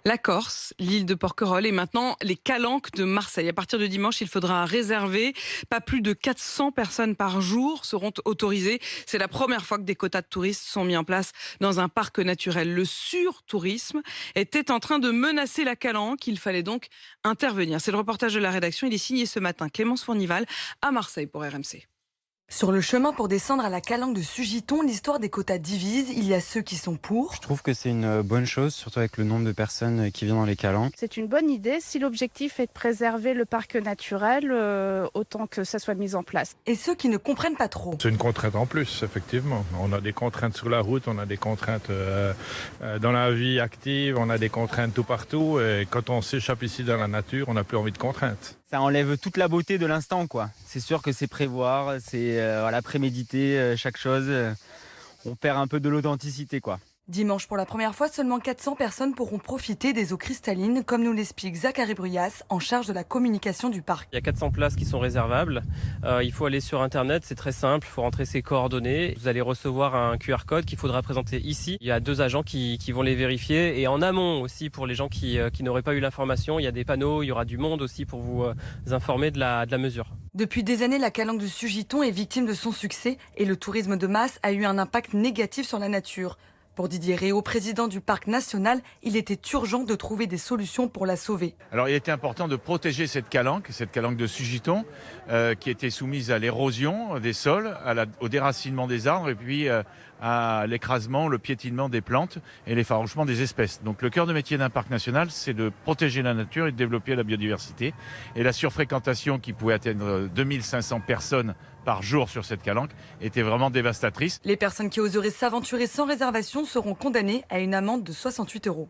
La Corse, l'île de Porquerolles et maintenant les Calanques de Marseille. À partir de dimanche, il faudra réserver. Pas plus de 400 personnes par jour seront autorisées. C'est la première fois que des quotas de touristes sont mis en place dans un parc naturel. Le surtourisme était en train de menacer la Calanque. Il fallait donc intervenir. C'est le reportage de la rédaction. Il est signé ce matin. Clémence Fournival à Marseille pour RMC. Sur le chemin pour descendre à la Calanque de Sugiton, l'histoire des quotas divise. Il y a ceux qui sont pour. Je trouve que c'est une bonne chose, surtout avec le nombre de personnes qui viennent dans les calanques. C'est une bonne idée. Si l'objectif est de préserver le parc naturel, autant que ça soit mis en place. Et ceux qui ne comprennent pas trop. C'est une contrainte en plus, effectivement. On a des contraintes sur la route, on a des contraintes dans la vie active, on a des contraintes tout partout. Et quand on s'échappe ici dans la nature, on n'a plus envie de contraintes. Ça enlève toute la beauté de l'instant, quoi. C'est sûr que c'est prévoir, c'est préméditer chaque chose. On perd un peu de l'authenticité, quoi. Dimanche, pour la première fois, seulement 400 personnes pourront profiter des eaux cristallines, comme nous l'explique Zachary Bruyas, en charge de la communication du parc. Il y a 400 places qui sont réservables. Il faut aller sur Internet, c'est très simple, il faut rentrer ses coordonnées. Vous allez recevoir un QR code qu'il faudra présenter ici. Il y a 2 agents qui vont les vérifier. Et en amont aussi, pour les gens qui n'auraient pas eu l'information, il y a des panneaux, il y aura du monde aussi pour vous informer de la mesure. Depuis des années, la Calanque de Sugiton est victime de son succès et le tourisme de masse a eu un impact négatif sur la nature. Pour Didier Réau, président du parc national, il était urgent de trouver des solutions pour la sauver. Alors il était important de protéger cette calanque de Sugiton, qui était soumise à l'érosion des sols, au déracinement des arbres et puis à l'écrasement, le piétinement des plantes et l'effarouchement des espèces. Donc le cœur de métier d'un parc national, c'est de protéger la nature et de développer la biodiversité. Et la surfréquentation qui pouvait atteindre 2500 personnes par jour sur cette calanque était vraiment dévastatrice. Les personnes qui oseraient s'aventurer sans réservation seront condamnées à une amende de 68 €.